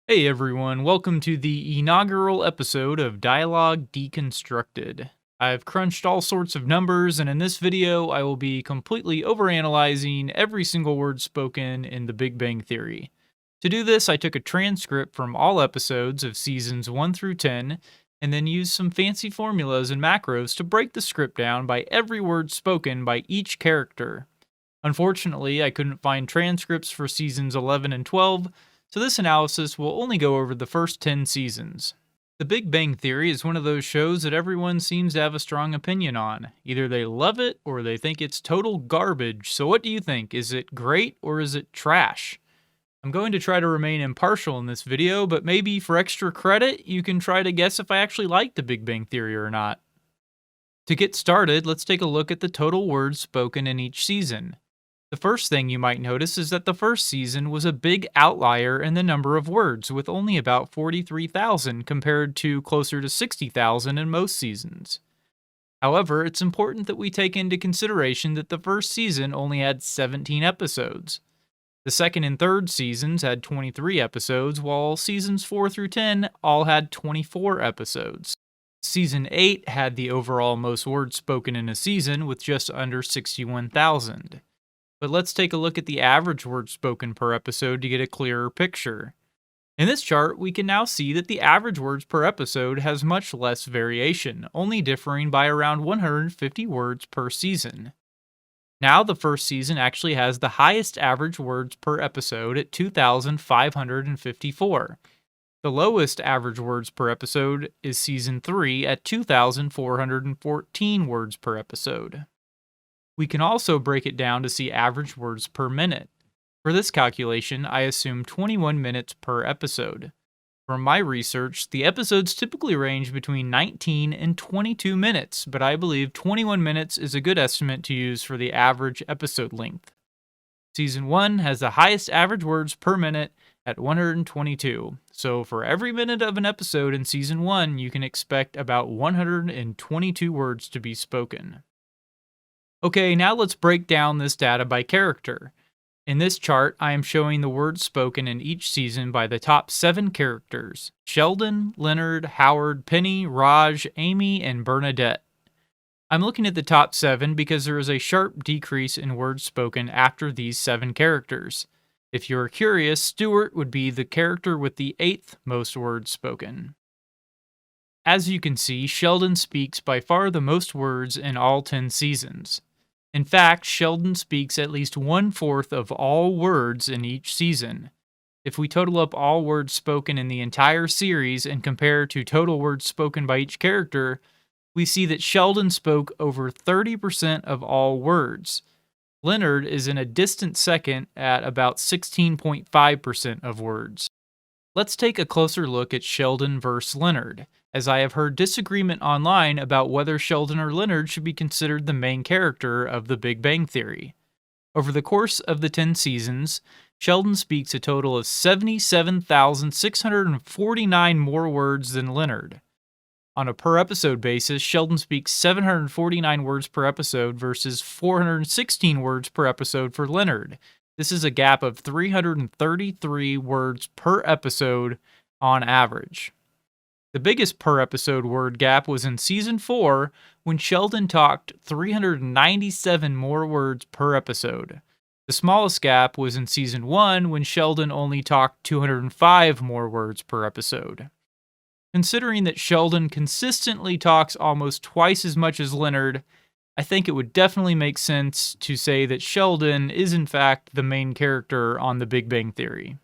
Hey everyone, welcome to the inaugural episode of Dialogue Deconstructed. I've crunched all sorts of numbers, and in this video, I will be completely overanalyzing every single word spoken in The Big Bang Theory. To do this, I took a transcript from all episodes of seasons 1 through 10, and then used some fancy formulas and macros to break the script down by every word spoken by each character. Unfortunately, I couldn't find transcripts for seasons 11 and 12, so this analysis will only go over the first 10 seasons. The Big Bang Theory is one of those shows that everyone seems to have a strong opinion on. Either they love it or they think it's total garbage. So what do you think? Is it great or is it trash? I'm going to try to remain impartial in this video, but maybe for extra credit, you can try to guess if I actually like The Big Bang Theory or not. To get started, let's take a look at the total words spoken in each season. The first thing you might notice is that the first season was a big outlier in the number of words, with only about 43,000 compared to closer to 60,000 in most seasons. However, it's important that we take into consideration that the first season only had 17 episodes. The second and third seasons had 23 episodes, while seasons 4 through 10 all had 24 episodes. Season 8 had the overall most words spoken in a season, with just under 61,000. But let's take a look at the average words spoken per episode to get a clearer picture. In this chart, we can now see that the average words per episode has much less variation, only differing by around 150 words per season. Now the first season actually has the highest average words per episode at 2,554. The lowest average words per episode is season 3 at 2,414 words per episode. We can also break it down to see average words per minute. For this calculation, I assume 21 minutes per episode. From my research, the episodes typically range between 19 and 22 minutes, but I believe 21 minutes is a good estimate to use for the average episode length. Season 1 has the highest average words per minute at 122, so for every minute of an episode in Season 1, you can expect about 122 words to be spoken. Okay, now let's break down this data by character. In this chart, I am showing the words spoken in each season by the top 7 characters: Sheldon, Leonard, Howard, Penny, Raj, Amy, and Bernadette. I'm looking at the top 7 because there is a sharp decrease in words spoken after these 7 characters. If you're curious, Stuart would be the character with the 8th most words spoken. As you can see, Sheldon speaks by far the most words in all 10 seasons. In fact, Sheldon speaks at least 1/4 of all words in each season. If we total up all words spoken in the entire series and compare to total words spoken by each character, we see that Sheldon spoke over 30% of all words. Leonard is in a distant second at about 16.5% of words. Let's take a closer look at Sheldon versus Leonard, as I have heard disagreement online about whether Sheldon or Leonard should be considered the main character of The Big Bang Theory. Over the course of the 10 seasons, Sheldon speaks a total of 77,649 more words than Leonard. On a per episode basis, Sheldon speaks 749 words per episode versus 416 words per episode for Leonard. This is a gap of 333 words per episode on average. The biggest per episode word gap was in season 4 when Sheldon talked 397 more words per episode. The smallest gap was in season 1 when Sheldon only talked 205 more words per episode. Considering that Sheldon consistently talks almost twice as much as Leonard, I think it would definitely make sense to say that Sheldon is in fact the main character on The Big Bang Theory.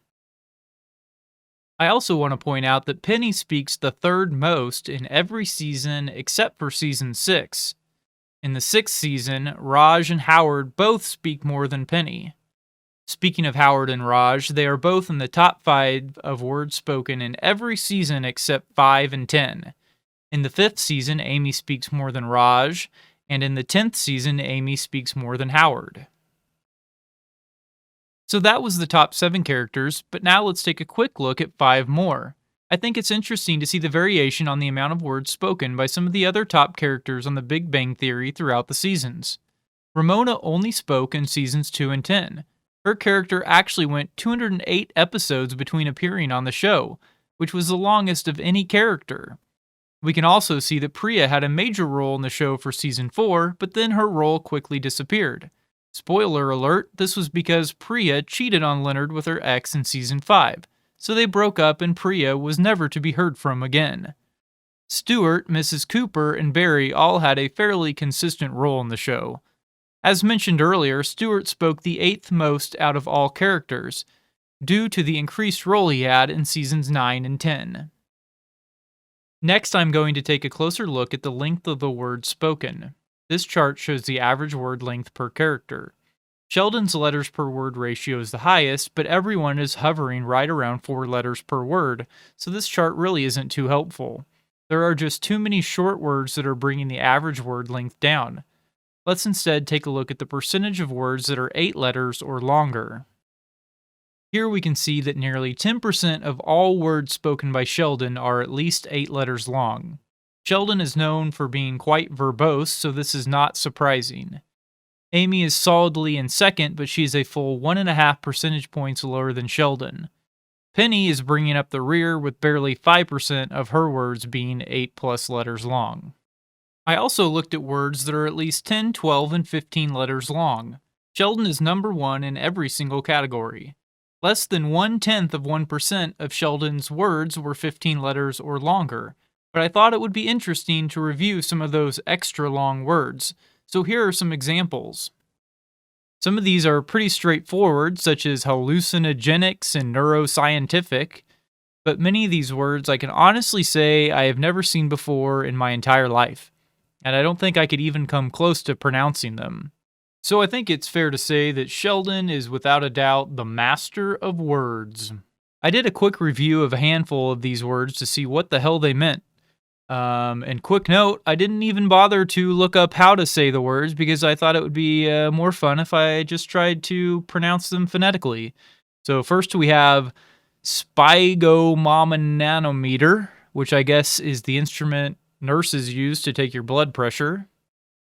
I also want to point out that Penny speaks the third most in every season except for season 6. In the 6th season, Raj and Howard both speak more than Penny. Speaking of Howard and Raj, they are both in the top 5 of words spoken in every season except 5 and 10. In the 5th season, Amy speaks more than Raj, and in the 10th season, Amy speaks more than Howard. So that was the top 7 characters, but now let's take a quick look at 5 more. I think it's interesting to see the variation on the amount of words spoken by some of the other top characters on The Big Bang Theory throughout the seasons. Ramona only spoke in seasons 2 and 10. Her character actually went 208 episodes between appearing on the show, which was the longest of any character. We can also see that Priya had a major role in the show for season 4, but then her role quickly disappeared. Spoiler alert, this was because Priya cheated on Leonard with her ex in season 5, so they broke up and Priya was never to be heard from again. Stuart, Mrs. Cooper, and Barry all had a fairly consistent role in the show. As mentioned earlier, Stuart spoke the 8th most out of all characters, due to the increased role he had in seasons 9 and 10. Next, I'm going to take a closer look at the length of the words spoken. This chart shows the average word length per character. Sheldon's letters per word ratio is the highest, but everyone is hovering right around 4 letters per word, so this chart really isn't too helpful. There are just too many short words that are bringing the average word length down. Let's instead take a look at the percentage of words that are 8 letters or longer. Here we can see that nearly 10% of all words spoken by Sheldon are at least 8 letters long. Sheldon is known for being quite verbose, so this is not surprising. Amy is solidly in second, but she is a full 1.5 percentage points lower than Sheldon. Penny is bringing up the rear with barely 5% of her words being 8+ letters long. I also looked at words that are at least 10, 12, and 15 letters long. Sheldon is number 1 in every single category. Less than 0.1% of Sheldon's words were 15 letters or longer, but I thought it would be interesting to review some of those extra long words, so here are some examples. Some of these are pretty straightforward, such as hallucinogenics and neuroscientific, but many of these words I can honestly say I have never seen before in my entire life, and I don't think I could even come close to pronouncing them. So I think it's fair to say that Sheldon is without a doubt the master of words. I did a quick review of a handful of these words to see what the hell they meant. And quick note, I didn't even bother to look up how to say the words because I thought it would be more fun if I just tried to pronounce them phonetically. So first we have sphygmomanometer, which I guess is the instrument nurses use to take your blood pressure.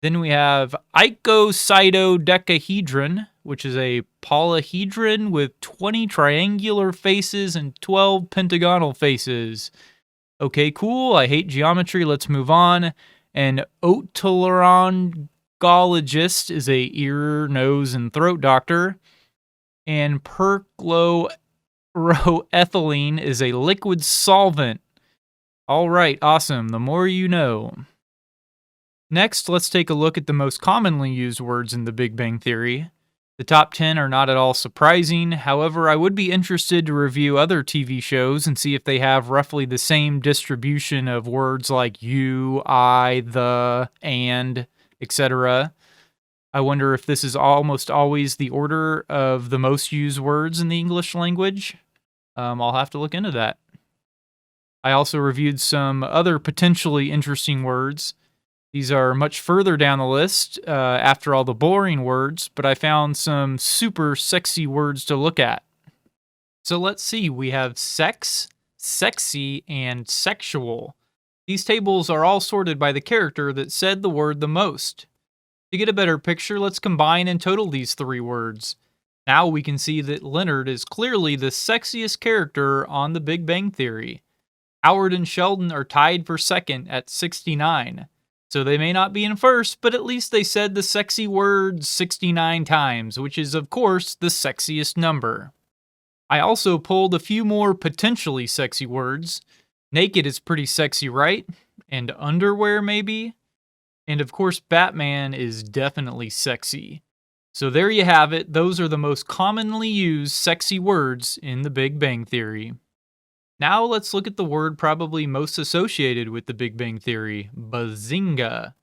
Then we have icosahedron, which is a polyhedron with 20 triangular faces and 12 pentagonal faces. Okay, cool. I hate geometry. Let's move on. An otolaryngologist is a ear, nose, and throat doctor. And perchloroethylene is a liquid solvent. All right, awesome. The more you know. Next, let's take a look at the most commonly used words in The Big Bang Theory. The top 10 are not at all surprising, however, I would be interested to review other TV shows and see if they have roughly the same distribution of words like you, I, the, and, etc. I wonder if this is almost always the order of the most used words in the English language. I'll have to look into that. I also reviewed some other potentially interesting words. These are much further down the list after all the boring words, but I found some super sexy words to look at. So let's see, we have sex, sexy, and sexual. These tables are all sorted by the character that said the word the most. To get a better picture, let's combine and total these 3 words. Now we can see that Leonard is clearly the sexiest character on The Big Bang Theory. Howard and Sheldon are tied for second at 69. So they may not be in first, but at least they said the sexy word 69 times, which is, of course, the sexiest number. I also pulled a few more potentially sexy words. Naked is pretty sexy, right? And underwear, maybe? And of course, Batman is definitely sexy. So there you have it. Those are the most commonly used sexy words in The Big Bang Theory. Now let's look at the word probably most associated with The Big Bang Theory, bazinga.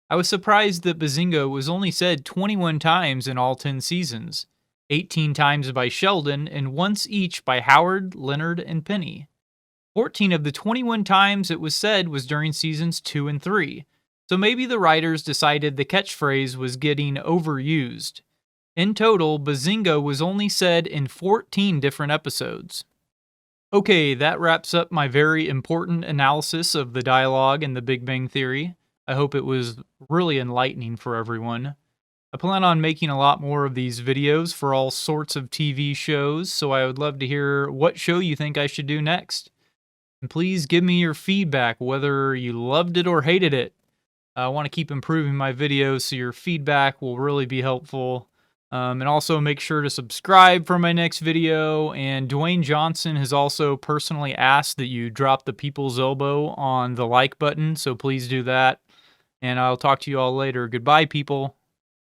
I was surprised that bazinga was only said 21 times in all 10 seasons, 18 times by Sheldon and once each by Howard, Leonard, and Penny. 14 of the 21 times it was said was during seasons 2 and 3, so maybe the writers decided the catchphrase was getting overused. In total, bazinga was only said in 14 different episodes. Okay, that wraps up my very important analysis of the dialogue in The Big Bang Theory. I hope it was really enlightening for everyone. I plan on making a lot more of these videos for all sorts of TV shows, so I would love to hear what show you think I should do next. And please give me your feedback, whether you loved it or hated it. I want to keep improving my videos, so your feedback will really be helpful. And also make sure to subscribe for my next video. And Dwayne Johnson has also personally asked that you drop the people's elbow on the like button, so please do that. And I'll talk to you all later. Goodbye, people.